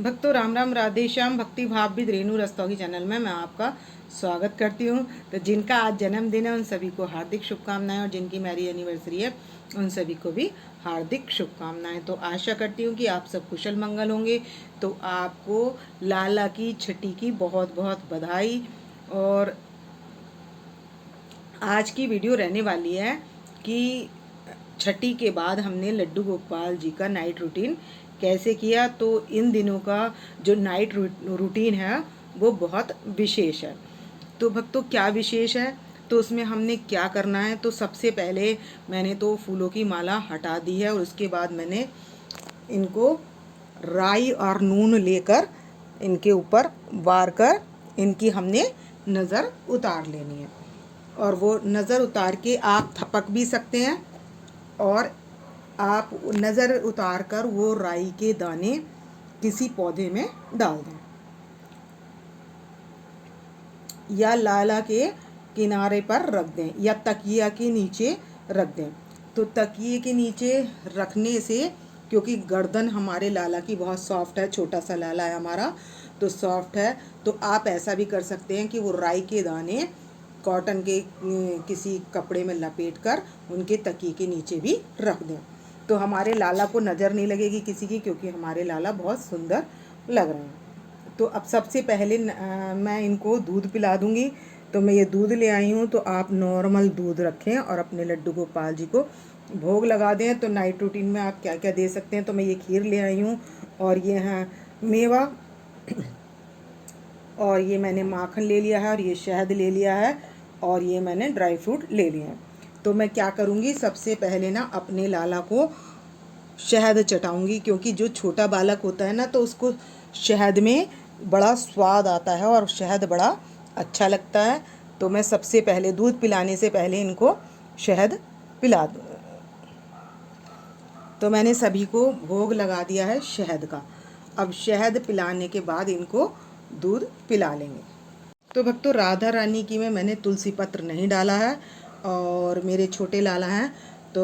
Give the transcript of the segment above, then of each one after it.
भक्तों राम राम राधे श्याम। भक्ति भाव विद रेणु रस्तोगी चैनल में मैं आपका स्वागत करती हूँ। तो जिनका आज जन्मदिन है उन सभी को हार्दिक शुभकामनाएं, और जिनकी मैरिज एनिवर्सरी है उन सभी को भी हार्दिक शुभकामनाएं। तो आशा करती हूँ कि आप सब कुशल मंगल होंगे। तो आपको लाला की छठी की बहुत बहुत बधाई। और आज की वीडियो रहने वाली है कि छठी के बाद हमने लड्डू गोपाल जी का नाइट रूटीन कैसे किया। तो इन दिनों का जो नाइट रूटीन है वो बहुत विशेष है। तो भक्तों क्या विशेष है, तो उसमें हमने क्या करना है। तो सबसे पहले मैंने तो फूलों की माला हटा दी है, और उसके बाद मैंने इनको राई और नून लेकर इनके ऊपर वार कर इनकी हमने नज़र उतार लेनी है। और वो नज़र उतार के आप थपक भी सकते हैं, और आप नज़र उतार कर वो राई के दाने किसी पौधे में डाल दें, या लाला के किनारे पर रख दें, या तकिया के नीचे रख दें। तो तकिए के नीचे रखने से, क्योंकि गर्दन हमारे लाला की बहुत सॉफ्ट है, छोटा सा लाला है हमारा तो सॉफ्ट है, तो आप ऐसा भी कर सकते हैं कि वो राई के दाने कॉटन के किसी कपड़े में लपेट कर उनके तकिए के नीचे भी रख दें। तो हमारे लाला को नज़र नहीं लगेगी किसी की, क्योंकि हमारे लाला बहुत सुंदर लग रहे हैं। तो अब सबसे पहले मैं इनको दूध पिला दूंगी। तो मैं ये दूध ले आई हूँ, तो आप नॉर्मल दूध रखें और अपने लड्डू गोपाल जी को भोग लगा दें। तो नाइट रूटीन में आप क्या क्या दे सकते हैं। तो मैं ये खीर ले आई हूँ, और ये है मेवा, और ये मैंने माखन ले लिया है, और ये शहद ले लिया है, और ये मैंने ड्राई फ्रूट ले लिए हैं। तो मैं क्या करूँगी, सबसे पहले ना अपने लाला को शहद चटाऊँगी, क्योंकि जो छोटा बालक होता है ना तो उसको शहद में बड़ा स्वाद आता है और शहद बड़ा अच्छा लगता है। तो मैं सबसे पहले दूध पिलाने से पहले इनको शहद पिला दूँ। तो मैंने सभी को भोग लगा दिया है शहद का। अब शहद पिलाने के बाद इनको दूध पिला लेंगे। तो भक्तों राधा रानी की में मैंने तुलसी पत्र नहीं डाला है, और मेरे छोटे लाला हैं तो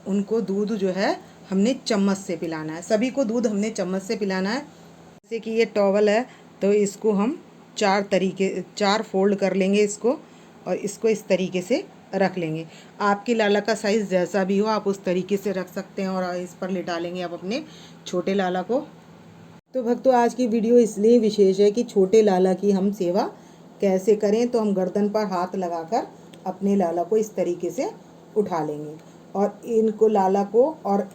उनको दूध जो है हमने चम्मच से पिलाना है। सभी को दूध हमने चम्मच से पिलाना है। जैसे कि ये टॉवल है, तो इसको हम चार फोल्ड कर लेंगे इसको, और इसको इस तरीके से रख लेंगे। आपके लाला का साइज़ जैसा भी हो आप उस तरीके से रख सकते हैं, और इस पर लिटा लेंगे आप अपने छोटे लाला को। तो भक्तों आज की वीडियो इसलिए विशेष है कि छोटे लाला की हम सेवा कैसे करें। तो हम गर्दन पर हाथ लगाकर अपने लाला को इस तरीके से उठा लेंगे, और इनको लाला को और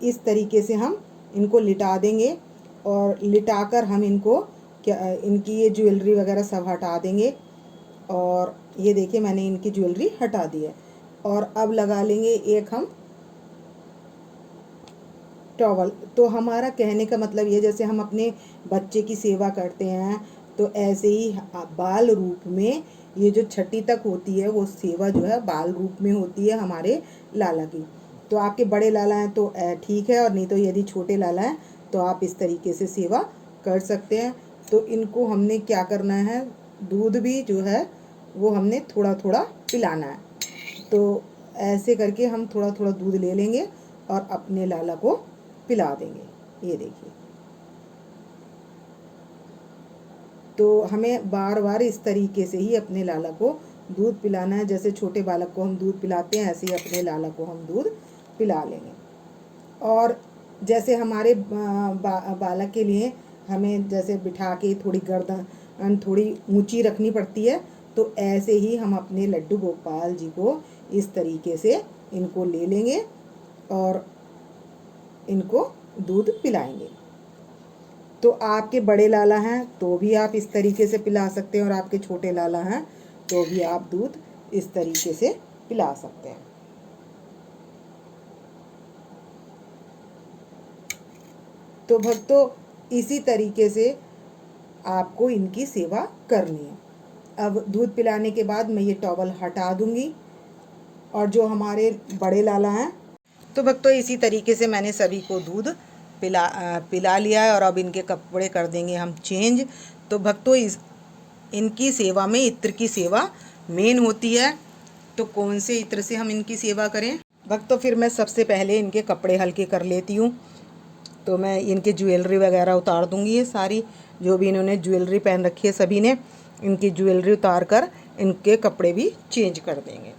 इस तरीके से हम इनको लिटा देंगे, और लिटाकर हम इनको इनकी ये ज्वेलरी वगैरह सब हटा देंगे। और ये देखिए मैंने इनकी ज्वेलरी हटा दी है। और अब लगा लेंगे एक हम टॉवल। तो हमारा कहने का मतलब ये, जैसे हम अपने बच्चे की सेवा करते हैं, तो ऐसे ही बाल रूप में ये जो छठी तक होती है वो सेवा जो है बाल रूप में होती है हमारे लाला की। तो आपके बड़े लाला हैं तो ठीक है, और नहीं तो यदि छोटे लाला हैं तो आप इस तरीके से सेवा कर सकते हैं। तो इनको हमने क्या करना है, दूध भी जो है वो हमने थोड़ा थोड़ा पिलाना है। तो ऐसे करके हम थोड़ा थोड़ा दूध ले लेंगे और अपने लाला को पिला देंगे। ये देखिए, तो हमें बार बार इस तरीके से ही अपने लाला को दूध पिलाना है। जैसे छोटे बालक को हम दूध पिलाते हैं, ऐसे ही अपने लाला को हम दूध पिला लेंगे। और जैसे हमारे बालक के लिए हमें जैसे बिठा के थोड़ी गर्दन थोड़ी ऊंची रखनी पड़ती है, तो ऐसे ही हम अपने लड्डू गोपाल जी को इस तरीके से इनको ले लेंगे और इनको दूध पिलाएंगे। तो आपके बड़े लाला हैं तो भी आप इस तरीके से पिला सकते हैं, और आपके छोटे लाला हैं तो भी आप दूध इस तरीके से पिला सकते हैं। तो भक्तों इसी तरीके से आपको इनकी सेवा करनी है। अब दूध पिलाने के बाद मैं ये टॉवल हटा दूंगी, और जो हमारे बड़े लाला हैं, तो भक्तों इसी तरीके से मैंने सभी को दूध पिला लिया है, और अब इनके कपड़े कर देंगे हम चेंज। तो भक्तों इनकी सेवा में इत्र की सेवा मेन होती है। तो कौन से इत्र से हम इनकी सेवा करें भक्तों, फिर मैं सबसे पहले इनके कपड़े हल्के कर लेती हूँ। तो मैं इनकी ज्वेलरी वगैरह उतार दूंगी। ये सारी जो भी इन्होंने ज्वेलरी पहन रखी है सभी ने, इनकी ज्वेलरी उतार कर इनके कपड़े भी चेंज कर देंगे।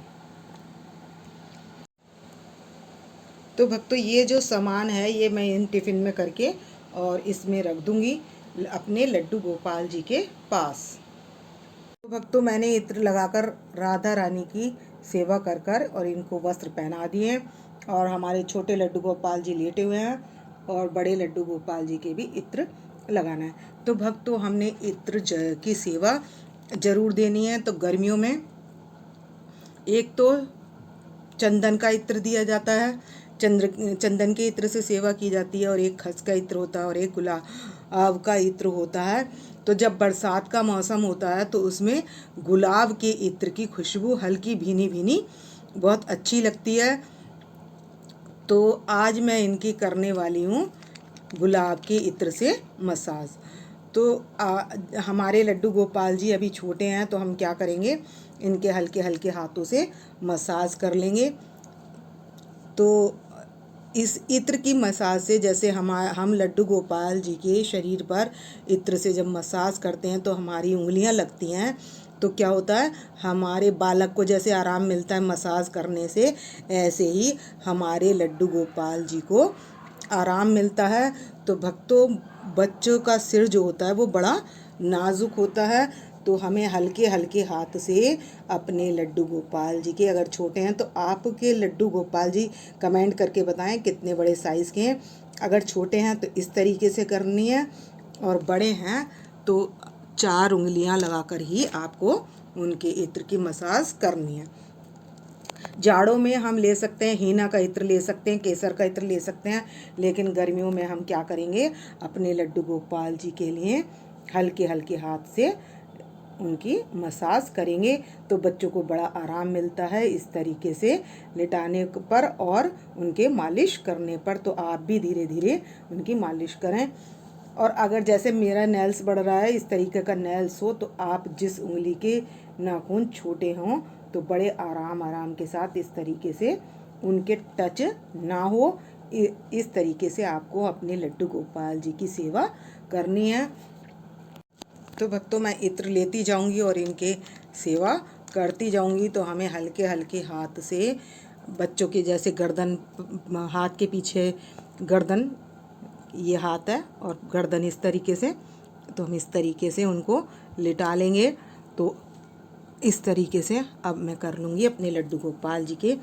तो भक्तों ये जो सामान है ये मैं इन टिफ़िन में करके और इसमें रख दूंगी अपने लड्डू गोपाल जी के पास। तो भक्तों मैंने इत्र लगाकर राधा रानी की सेवा कर कर और इनको वस्त्र पहना दिए और हमारे छोटे लड्डू गोपाल जी लेटे हुए हैं और बड़े लड्डू गोपाल जी के भी इत्र लगाना है। तो भक्तों हमने इत्र की सेवा जरूर देनी है। तो गर्मियों में एक तो चंदन का इत्र दिया जाता है, चंदन के इत्र से सेवा की जाती है, और एक खस का इत्र होता है और एक गुलाब का इत्र होता है। तो जब बरसात का मौसम होता है तो उसमें गुलाब के इत्र की खुशबू हल्की भीनी भीनी बहुत अच्छी लगती है। तो आज मैं इनकी करने वाली हूँ गुलाब के इत्र से मसाज। तो हमारे लड्डू गोपाल जी अभी छोटे हैं तो हम क्या करेंगे, इनके हल्के हल्के हाथों से मसाज कर लेंगे। तो इस इत्र की मसाज से जैसे हम लड्डू गोपाल जी के शरीर पर इत्र से जब मसाज करते हैं तो हमारी उंगलियां लगती हैं, तो क्या होता है हमारे बालक को जैसे आराम मिलता है मसाज करने से, ऐसे ही हमारे लड्डू गोपाल जी को आराम मिलता है। तो भक्तों बच्चों का सिर जो होता है वो बड़ा नाजुक होता है, तो हमें हल्के हल्के हाथ से अपने लड्डू गोपाल जी के, अगर छोटे हैं तो आपके लड्डू गोपाल जी कमेंट करके बताएं कितने बड़े साइज़ के हैं। अगर छोटे हैं तो इस तरीके से करनी है और बड़े हैं तो 4 उंगलियां लगाकर ही आपको उनके इत्र की मसाज करनी है। जाड़ों में हम ले सकते हैं हीना का इत्र ले सकते हैं, केसर का इत्र ले सकते हैं, लेकिन गर्मियों में हम क्या करेंगे अपने लड्डू गोपाल जी के लिए हल्के हल्के हाथ से उनकी मसाज करेंगे। तो बच्चों को बड़ा आराम मिलता है इस तरीके से लेटाने पर और उनके मालिश करने पर। तो आप भी धीरे धीरे उनकी मालिश करें। और अगर जैसे मेरा नेल्स बढ़ रहा है इस तरीके का नेल्स हो तो आप जिस उंगली के नाखून छोटे हों तो बड़े आराम के साथ इस तरीके से उनके टच ना हो, इस तरीके से आपको अपने लड्डू गोपाल जी की सेवा करनी है। तो भक्तों मैं इत्र लेती जाऊंगी और इनके सेवा करती जाऊंगी। तो हमें हल्के हल्के हाथ से बच्चों के जैसे गर्दन, हाथ के पीछे गर्दन, ये हाथ है और गर्दन इस तरीके से, तो हम इस तरीके से उनको लिटा लेंगे। तो इस तरीके से अब मैं कर लूँगी अपने लड्डू गोपाल जी के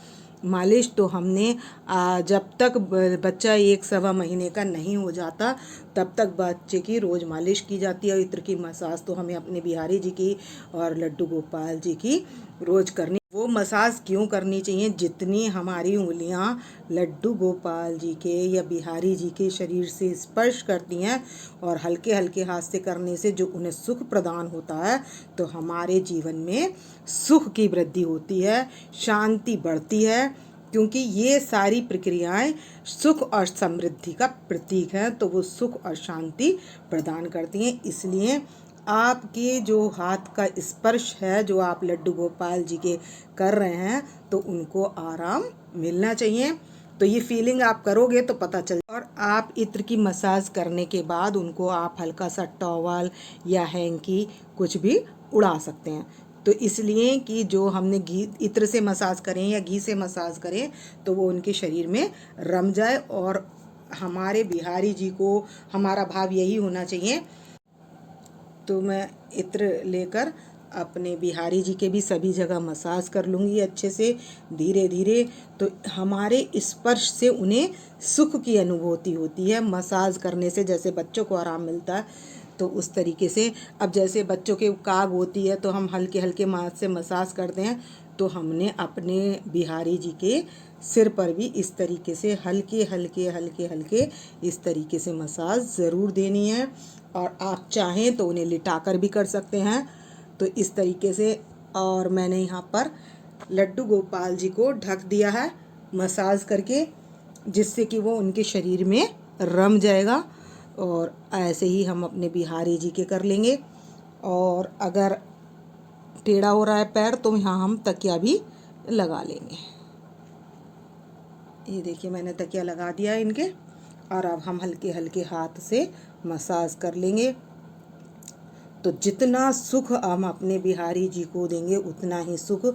मालिश। तो हमने जब तक बच्चा 1 सवा महीने का नहीं हो जाता तब तक बच्चे की रोज़ मालिश की जाती है। और इत्र की मसाज तो हमें अपने बिहारी जी की और लड्डू गोपाल जी की रोज़ करनी। वो मसाज क्यों करनी चाहिए, जितनी हमारी उंगलियां लड्डू गोपाल जी के या बिहारी जी के शरीर से स्पर्श करती हैं और हल्के हल्के हाथ से करने से जो उन्हें सुख प्रदान होता है, तो हमारे जीवन में सुख की वृद्धि होती है, शांति बढ़ती है। क्योंकि ये सारी प्रक्रियाएं सुख और समृद्धि का प्रतीक हैं, तो वो सुख और शांति प्रदान करती हैं। इसलिए आपके जो हाथ का स्पर्श है जो आप लड्डू गोपाल जी के कर रहे हैं तो उनको आराम मिलना चाहिए। तो ये फीलिंग आप करोगे तो पता चल। और आप इत्र की मसाज करने के बाद उनको आप हल्का सा टॉवल या हैंकी कुछ भी उड़ा सकते हैं। तो इसलिए कि जो हमने घी इत्र से मसाज करें या घी से मसाज करें तो वो उनके शरीर में रम जाए। और हमारे बिहारी जी को हमारा भाव यही होना चाहिए। तो मैं इत्र लेकर अपने बिहारी जी के भी सभी जगह मसाज कर लूँगी अच्छे से धीरे धीरे। तो हमारे स्पर्श से उन्हें सुख की अनुभूति होती है मसाज करने से, जैसे बच्चों को आराम मिलता है तो उस तरीके से। अब जैसे बच्चों के काग होती है तो हम हल्के हल्के हाथ से मसाज करते हैं, तो हमने अपने बिहारी जी के सिर पर भी इस तरीके से हल्के हल्के इस तरीके से मसाज ज़रूर देनी है। और आप चाहें तो उन्हें लिटाकर भी कर सकते हैं, तो इस तरीके से। और मैंने यहाँ पर लड्डू गोपाल जी को ढक दिया है मसाज करके, जिससे कि वो उनके शरीर में रम जाएगा। और ऐसे ही हम अपने बिहारी जी के कर लेंगे। और अगर टेढ़ा हो रहा है पैर तो यहाँ हम तकिया भी लगा लेंगे। ये देखिए मैंने तकिया लगा दिया है इनके। और अब हम हल्के हल्के हाथ से मसाज कर लेंगे। तो जितना सुख हम अपने बिहारी जी को देंगे उतना ही सुख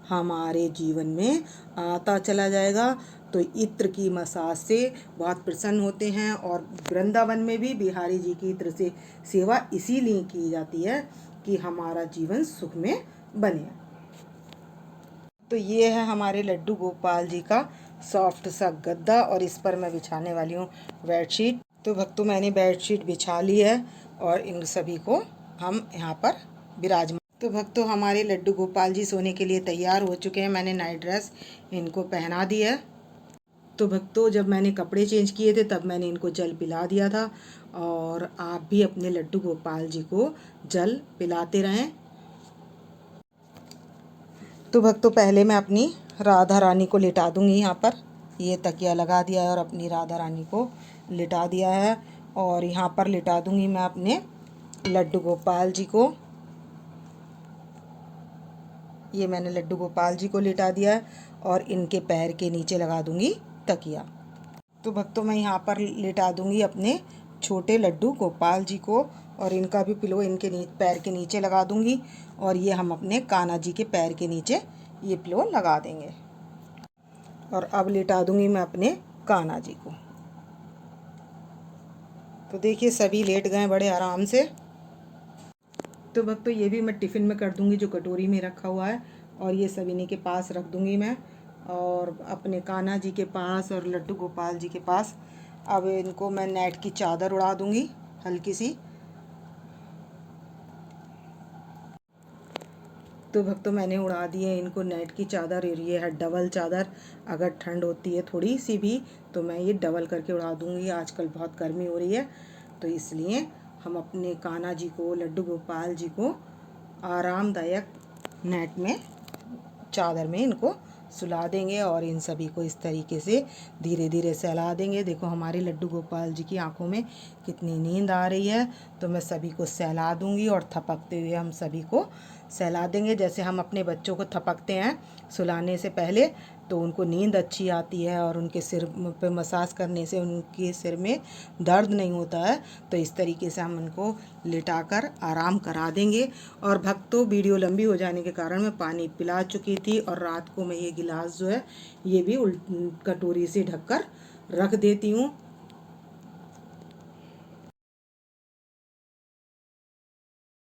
हमारे जीवन में आता चला जाएगा। तो इत्र की मसाज से बहुत प्रसन्न होते हैं और वृंदावन में भी बिहारी जी की इत्र से सेवा इसीलिए की जाती है कि हमारा जीवन सुख में बने। तो ये है हमारे लड्डू गोपाल जी का सॉफ्ट सा गद्दा और इस पर मैं बिछाने वाली हूँ बेडशीट। तो भक्तों मैंने बेडशीट बिछा ली है और इन सभी को हम यहाँ पर विराजमान। तो भक्तों हमारे लड्डू गोपाल जी सोने के लिए तैयार हो चुके हैं। मैंने नाइट ड्रेस इनको पहना दी है। तो भक्तों जब मैंने कपड़े चेंज किए थे तब मैंने इनको जल पिला दिया था और आप भी अपने लड्डू गोपाल जी को जल पिलाते रहें। तो भक्तों पहले मैं अपनी राधा रानी को लिटा दूंगी। यहाँ पर ये तकिया लगा दिया है और अपनी राधा रानी को लिटा दिया है और यहाँ पर लिटा दूंगी मैं अपने लड्डू गोपाल जी को। ये मैंने लड्डू गोपाल जी को लिटा दिया है और इनके पैर के नीचे लगा दूंगी तकिया। तो भक्तों मैं यहाँ पर लिटा दूंगी अपने छोटे लड्डू गोपाल जी को और इनका भी पिलो इनके पैर के नीचे लगा दूंगी और ये हम अपने कान्हा जी के पैर के नीचे ये पिलो लगा देंगे। और अब लिटा दूंगी मैं अपने कान्हा जी को। तो देखिए सभी लेट गए बड़े आराम से। तो भक्तों ये भी मैं टिफ़िन में कर दूंगी जो कटोरी में रखा हुआ है और ये सभी इन्हीं के पास रख दूंगी मैं और अपने कान्हा जी के पास और लड्डू गोपाल जी के पास। अब इनको मैं नेट की चादर उड़ा दूंगी हल्की सी। तो भक्तों मैंने उड़ा दी है इनको नेट की चादर। ये है डबल चादर। अगर ठंड होती है थोड़ी सी भी तो मैं ये डबल करके उड़ा दूंगी। आजकल बहुत गर्मी हो रही है तो इसलिए हम अपने कान्हा जी को लड्डू गोपाल जी को आरामदायक नेट में चादर में इनको सुला देंगे और इन सभी को इस तरीके से धीरे धीरे सहला देंगे। देखो हमारे लड्डू गोपाल जी की आंखों में कितनी नींद आ रही है। तो मैं सभी को सहला दूंगी और थपकते हुए हम सभी को सहला देंगे। जैसे हम अपने बच्चों को थपकते हैं सुलाने से पहले तो उनको नींद अच्छी आती है और उनके सिर पे मसाज करने से उनके सिर में दर्द नहीं होता है। तो इस तरीके से हम उनको लिटाकर आराम करा देंगे। और भक्तों वीडियो लंबी हो जाने के कारण मैं पानी पिला चुकी थी और रात को मैं ये गिलास जो है ये भी कटोरी से ढककर रख देती हूँ